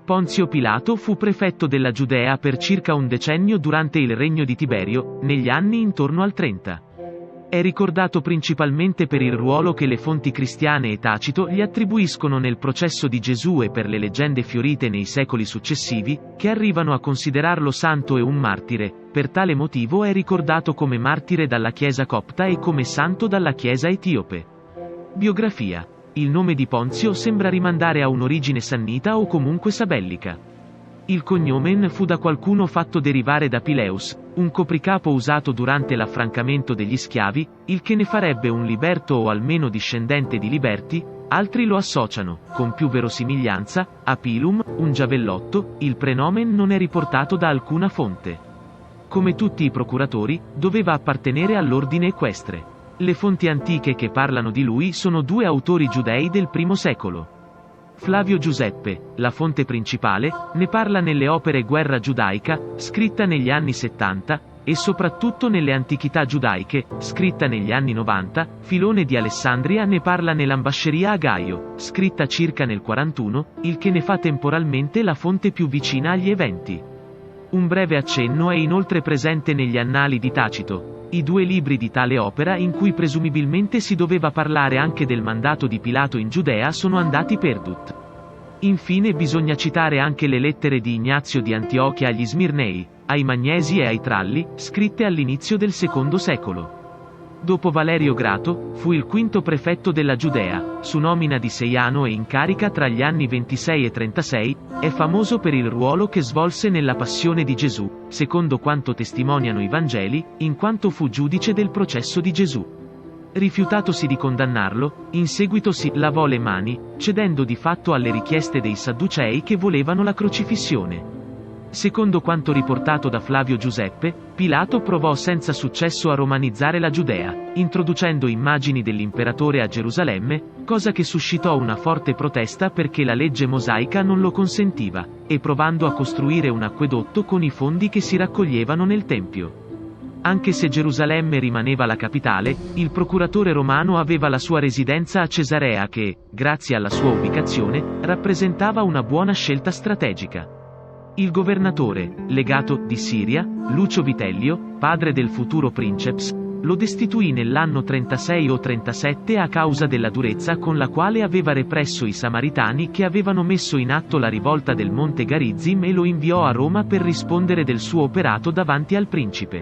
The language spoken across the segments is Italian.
Ponzio Pilato fu prefetto della Giudea per circa un decennio durante il regno di Tiberio, negli anni intorno al 30. È ricordato principalmente per il ruolo che le fonti cristiane e Tacito gli attribuiscono nel processo di Gesù e per le leggende fiorite nei secoli successivi, che arrivano a considerarlo santo e un martire. Per tale motivo è ricordato come martire dalla Chiesa copta e come santo dalla Chiesa etiope. Biografia. Il nome di Ponzio sembra rimandare a un'origine sannita o comunque sabellica. Il cognomen fu da qualcuno fatto derivare da Pileus, un copricapo usato durante l'affrancamento degli schiavi, il che ne farebbe un liberto o almeno discendente di liberti. Altri lo associano, con più verosimiglianza, a Pilum, un giavellotto. Il prenomen non è riportato da alcuna fonte. Come tutti i procuratori, doveva appartenere all'ordine equestre. Le fonti antiche che parlano di lui sono due autori giudei del I secolo. Flavio Giuseppe, la fonte principale, ne parla nelle opere Guerra giudaica, scritta negli anni 70, e soprattutto nelle Antichità giudaiche, scritta negli anni 90. Filone di Alessandria ne parla nell'Ambasceria a Gaio, scritta circa nel 41, il che ne fa temporalmente la fonte più vicina agli eventi. Un breve accenno è inoltre presente negli Annali di Tacito, i due libri di tale opera in cui presumibilmente si doveva parlare anche del mandato di Pilato in Giudea sono andati perdut. Infine bisogna citare anche le lettere di Ignazio di Antiochia agli Smirnei, ai Magnesi e ai Tralli, scritte all'inizio del II secolo. Dopo Valerio Grato, fu il quinto prefetto della Giudea, su nomina di Seiano e in carica tra gli anni 26 e 36, è famoso per il ruolo che svolse nella passione di Gesù, secondo quanto testimoniano i Vangeli, in quanto fu giudice del processo di Gesù. Rifiutatosi di condannarlo, in seguito si lavò le mani, cedendo di fatto alle richieste dei Sadducei che volevano la crocifissione. Secondo quanto riportato da Flavio Giuseppe, Pilato provò senza successo a romanizzare la Giudea, introducendo immagini dell'imperatore a Gerusalemme, cosa che suscitò una forte protesta perché la legge mosaica non lo consentiva, e provando a costruire un acquedotto con i fondi che si raccoglievano nel Tempio. Anche se Gerusalemme rimaneva la capitale, il procuratore romano aveva la sua residenza a Cesarea che, grazie alla sua ubicazione, rappresentava una buona scelta strategica. Il governatore, legato di Siria, Lucio Vitellio, padre del futuro princeps, lo destituì nell'anno 36 o 37 a causa della durezza con la quale aveva represso i Samaritani che avevano messo in atto la rivolta del Monte Garizim e lo inviò a Roma per rispondere del suo operato davanti al principe.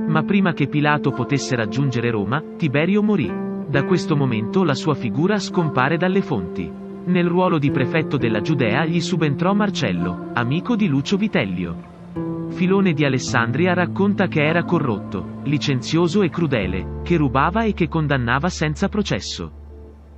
Ma prima che Pilato potesse raggiungere Roma, Tiberio morì. Da questo momento la sua figura scompare dalle fonti. Nel ruolo di prefetto della Giudea gli subentrò Marcello, amico di Lucio Vitellio. Filone di Alessandria racconta che era corrotto, licenzioso e crudele, che rubava e che condannava senza processo.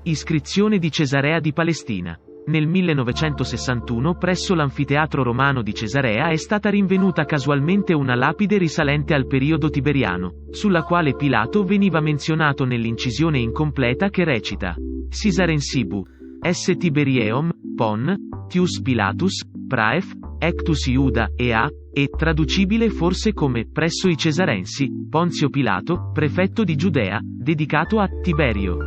Iscrizione di Cesarea di Palestina. Nel 1961 presso l'anfiteatro romano di Cesarea è stata rinvenuta casualmente una lapide risalente al periodo tiberiano, sulla quale Pilato veniva menzionato nell'incisione incompleta che recita: Sisarensibu S. Tiberieum, Pon, Tius Pilatus, Praef, Ectus Iuda, e traducibile forse come, presso i Cesarensi, Ponzio Pilato, prefetto di Giudea, dedicato a Tiberio.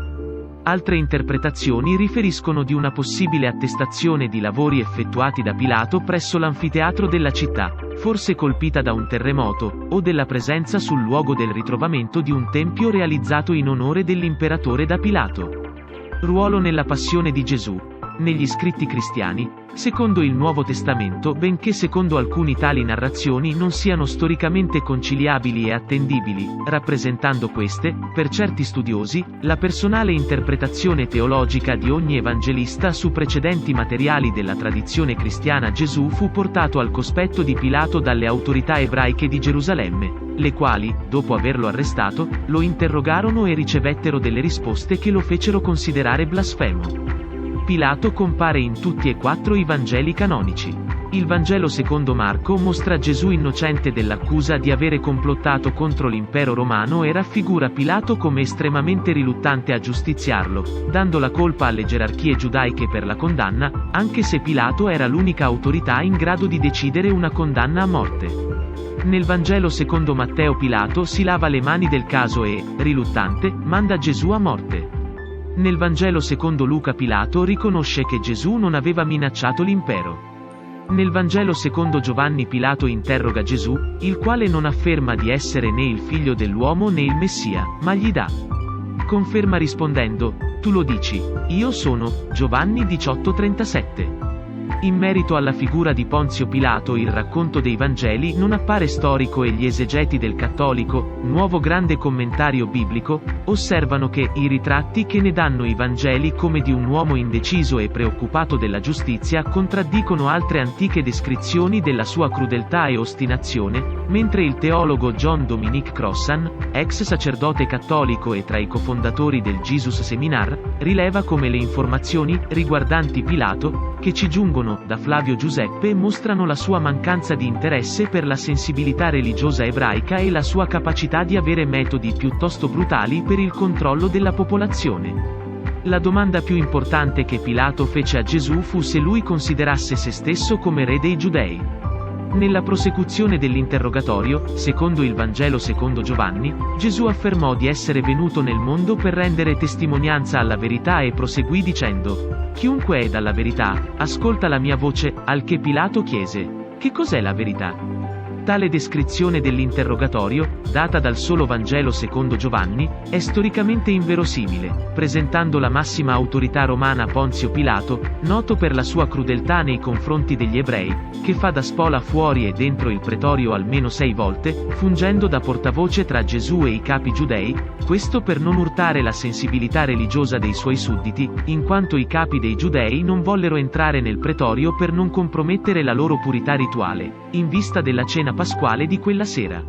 Altre interpretazioni riferiscono di una possibile attestazione di lavori effettuati da Pilato presso l'anfiteatro della città, forse colpita da un terremoto, o della presenza sul luogo del ritrovamento di un tempio realizzato in onore dell'imperatore da Pilato. Ruolo nella passione di Gesù. Negli scritti cristiani, secondo il Nuovo Testamento, benché secondo alcuni tali narrazioni non siano storicamente conciliabili e attendibili, rappresentando queste, per certi studiosi, la personale interpretazione teologica di ogni evangelista su precedenti materiali della tradizione cristiana, Gesù fu portato al cospetto di Pilato dalle autorità ebraiche di Gerusalemme, le quali, dopo averlo arrestato, lo interrogarono e ricevettero delle risposte che lo fecero considerare blasfemo. Pilato compare in tutti e quattro i Vangeli canonici. Il Vangelo secondo Marco mostra Gesù innocente dell'accusa di avere complottato contro l'impero romano e raffigura Pilato come estremamente riluttante a giustiziarlo, dando la colpa alle gerarchie giudaiche per la condanna, anche se Pilato era l'unica autorità in grado di decidere una condanna a morte. Nel Vangelo secondo Matteo Pilato si lava le mani del caso e, riluttante, manda Gesù a morte. Nel Vangelo secondo Luca Pilato riconosce che Gesù non aveva minacciato l'impero. Nel Vangelo secondo Giovanni Pilato interroga Gesù, il quale non afferma di essere né il figlio dell'uomo né il Messia, ma gli dà conferma rispondendo, tu lo dici, io sono, Giovanni 18:37. In merito alla figura di Ponzio Pilato il racconto dei Vangeli non appare storico e gli esegeti del cattolico, nuovo grande commentario biblico, osservano che i ritratti che ne danno i Vangeli come di un uomo indeciso e preoccupato della giustizia contraddicono altre antiche descrizioni della sua crudeltà e ostinazione, mentre il teologo John Dominic Crossan, ex sacerdote cattolico e tra i cofondatori del Jesus Seminar, rileva come le informazioni riguardanti Pilato, che ci giungono da Flavio Giuseppe mostrano la sua mancanza di interesse per la sensibilità religiosa ebraica e la sua capacità di avere metodi piuttosto brutali per il controllo della popolazione. La domanda più importante che Pilato fece a Gesù fu se lui considerasse se stesso come re dei Giudei. Nella prosecuzione dell'interrogatorio, secondo il Vangelo secondo Giovanni, Gesù affermò di essere venuto nel mondo per rendere testimonianza alla verità e proseguì dicendo: chiunque è dalla verità, ascolta la mia voce, al che Pilato chiese: che cos'è la verità? Tale descrizione dell'interrogatorio, data dal solo Vangelo secondo Giovanni, è storicamente inverosimile, presentando la massima autorità romana Ponzio Pilato, noto per la sua crudeltà nei confronti degli ebrei, che fa da spola fuori e dentro il pretorio almeno 6 volte, fungendo da portavoce tra Gesù e i capi giudei, questo per non urtare la sensibilità religiosa dei suoi sudditi, in quanto i capi dei giudei non vollero entrare nel pretorio per non compromettere la loro purità rituale, in vista della cena pasquale di quella sera.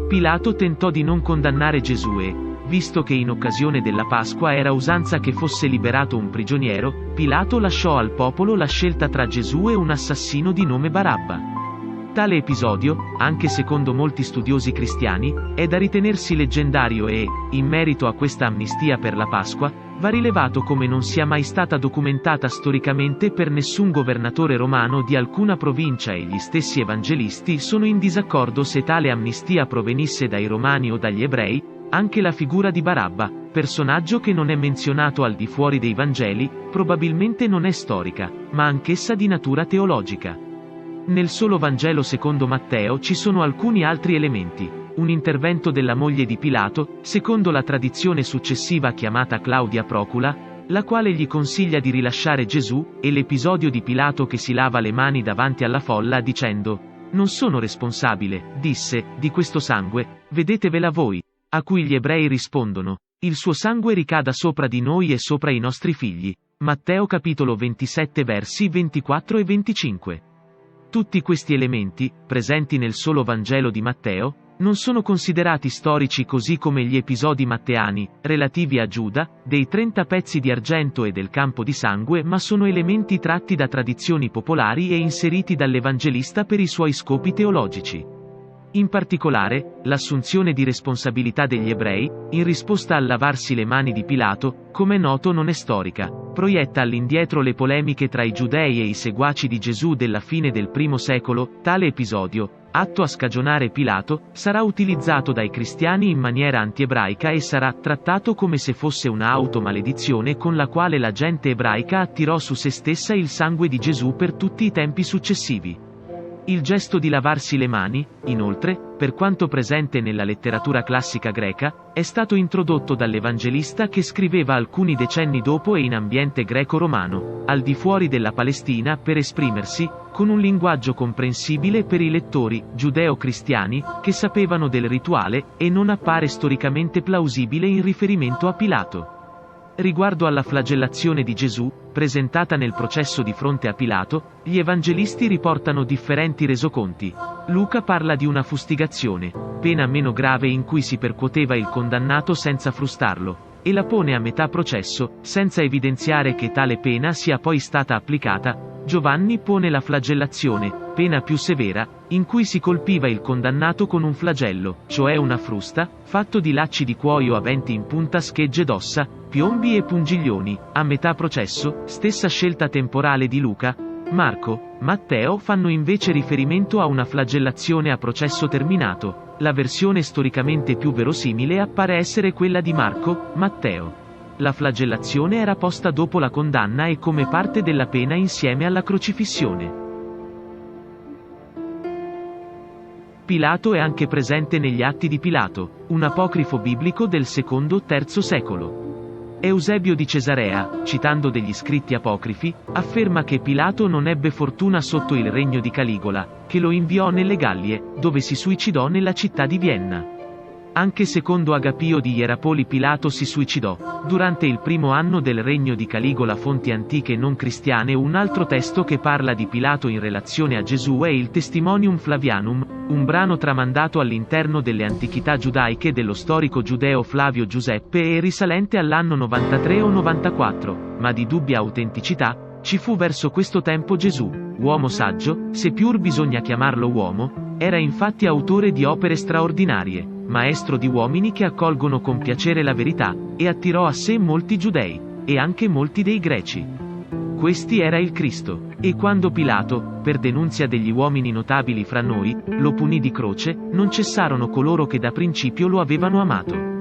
Pilato tentò di non condannare Gesù e, visto che in occasione della Pasqua era usanza che fosse liberato un prigioniero, Pilato lasciò al popolo la scelta tra Gesù e un assassino di nome Barabba. Tale episodio, anche secondo molti studiosi cristiani, è da ritenersi leggendario e, in merito a questa amnistia per la Pasqua, va rilevato come non sia mai stata documentata storicamente per nessun governatore romano di alcuna provincia e gli stessi evangelisti sono in disaccordo se tale amnistia provenisse dai romani o dagli ebrei. Anche la figura di Barabba, personaggio che non è menzionato al di fuori dei Vangeli, probabilmente non è storica, ma anch'essa di natura teologica. Nel solo Vangelo secondo Matteo ci sono alcuni altri elementi. Un intervento della moglie di Pilato, secondo la tradizione successiva chiamata Claudia Procula, la quale gli consiglia di rilasciare Gesù, e l'episodio di Pilato che si lava le mani davanti alla folla dicendo: non sono responsabile, disse, di questo sangue, vedetevela voi. A cui gli ebrei rispondono: il suo sangue ricada sopra di noi e sopra i nostri figli. Matteo capitolo 27 versi 24 e 25. Tutti questi elementi, presenti nel solo Vangelo di Matteo, non sono considerati storici così come gli episodi matteani, relativi a Giuda, dei 30 pezzi di argento e del campo di sangue, ma sono elementi tratti da tradizioni popolari e inseriti dall'Evangelista per i suoi scopi teologici. In particolare, l'assunzione di responsabilità degli ebrei, in risposta al lavarsi le mani di Pilato, come è noto non è storica, proietta all'indietro le polemiche tra i giudei e i seguaci di Gesù della fine del I secolo. Tale episodio, atto a scagionare Pilato, sarà utilizzato dai cristiani in maniera antiebraica e sarà trattato come se fosse una automaledizione con la quale la gente ebraica attirò su se stessa il sangue di Gesù per tutti i tempi successivi. Il gesto di lavarsi le mani, inoltre, per quanto presente nella letteratura classica greca, è stato introdotto dall'Evangelista che scriveva alcuni decenni dopo e in ambiente greco-romano, al di fuori della Palestina per esprimersi, con un linguaggio comprensibile per i lettori, giudeo-cristiani, che sapevano del rituale, e non appare storicamente plausibile in riferimento a Pilato. Riguardo alla flagellazione di Gesù, presentata nel processo di fronte a Pilato, gli evangelisti riportano differenti resoconti. Luca parla di una fustigazione, pena meno grave in cui si percuoteva il condannato senza frustarlo, e la pone a metà processo, senza evidenziare che tale pena sia poi stata applicata. Giovanni pone la flagellazione, pena più severa, in cui si colpiva il condannato con un flagello, cioè una frusta, fatto di lacci di cuoio aventi in punta schegge d'ossa, piombi e pungiglioni, a metà processo, stessa scelta temporale di Luca. Marco, Matteo fanno invece riferimento a una flagellazione a processo terminato. La versione storicamente più verosimile appare essere quella di Marco, Matteo. La flagellazione era posta dopo la condanna e come parte della pena insieme alla crocifissione. Pilato è anche presente negli Atti di Pilato, un apocrifo biblico del secondo-III secolo. Eusebio di Cesarea, citando degli scritti apocrifi, afferma che Pilato non ebbe fortuna sotto il regno di Caligola, che lo inviò nelle Gallie, dove si suicidò nella città di Vienna. Anche secondo Agapio di Ierapoli Pilato si suicidò. Durante il primo anno del regno di Caligola. Fonti antiche non cristiane. Un altro testo che parla di Pilato in relazione a Gesù è il Testimonium Flavianum, un brano tramandato all'interno delle antichità giudaiche dello storico giudeo Flavio Giuseppe e risalente all'anno 93 o 94, ma di dubbia autenticità. Ci fu verso questo tempo Gesù, uomo saggio, se più bisogna chiamarlo uomo, era infatti autore di opere straordinarie, maestro di uomini che accolgono con piacere la verità, e attirò a sé molti giudei, e anche molti dei greci. Questi era il Cristo, e quando Pilato, per denunzia degli uomini notabili fra noi, lo punì di croce, non cessarono coloro che da principio lo avevano amato.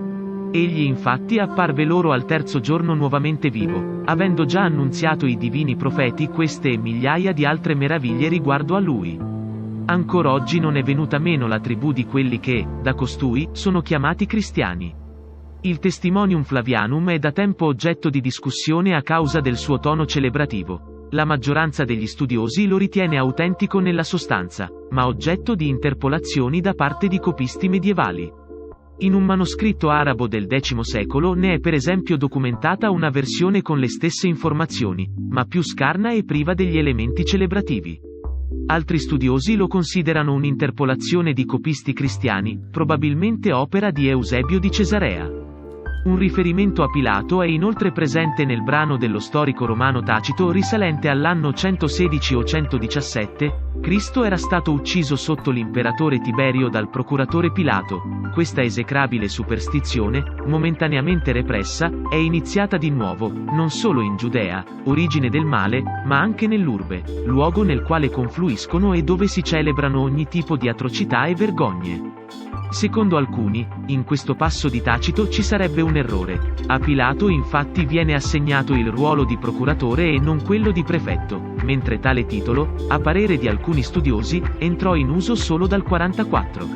Egli infatti apparve loro al terzo giorno nuovamente vivo, avendo già annunziato i divini profeti queste e migliaia di altre meraviglie riguardo a lui. Ancor oggi non è venuta meno la tribù di quelli che, da costui, sono chiamati cristiani. Il Testimonium Flavianum è da tempo oggetto di discussione a causa del suo tono celebrativo. La maggioranza degli studiosi lo ritiene autentico nella sostanza, ma oggetto di interpolazioni da parte di copisti medievali. In un manoscritto arabo del X secolo ne è per esempio documentata una versione con le stesse informazioni, ma più scarna e priva degli elementi celebrativi. Altri studiosi lo considerano un'interpolazione di copisti cristiani, probabilmente opera di Eusebio di Cesarea. Un riferimento a Pilato è inoltre presente nel brano dello storico romano Tacito risalente all'anno 116 o 117, Cristo era stato ucciso sotto l'imperatore Tiberio dal procuratore Pilato. Questa esecrabile superstizione, momentaneamente repressa, è iniziata di nuovo, non solo in Giudea, origine del male, ma anche nell'urbe, luogo nel quale confluiscono e dove si celebrano ogni tipo di atrocità e vergogne. Secondo alcuni, in questo passo di Tacito ci sarebbe un errore. A Pilato infatti viene assegnato il ruolo di procuratore e non quello di prefetto, mentre tale titolo, a parere di alcuni studiosi, entrò in uso solo dal 44.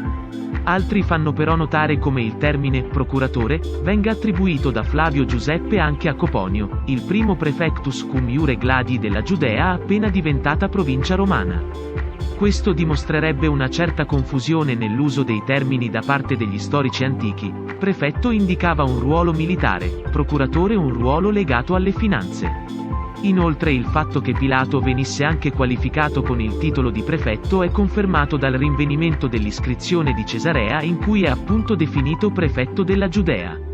Altri fanno però notare come il termine procuratore venga attribuito da Flavio Giuseppe anche a Coponio, il primo prefectus cum iure gladi della Giudea appena diventata provincia romana. Questo dimostrerebbe una certa confusione nell'uso dei termini da parte degli storici antichi. Prefetto indicava un ruolo militare, procuratore un ruolo legato alle finanze. Inoltre il fatto che Pilato venisse anche qualificato con il titolo di prefetto è confermato dal rinvenimento dell'iscrizione di Cesarea in cui è appunto definito prefetto della Giudea.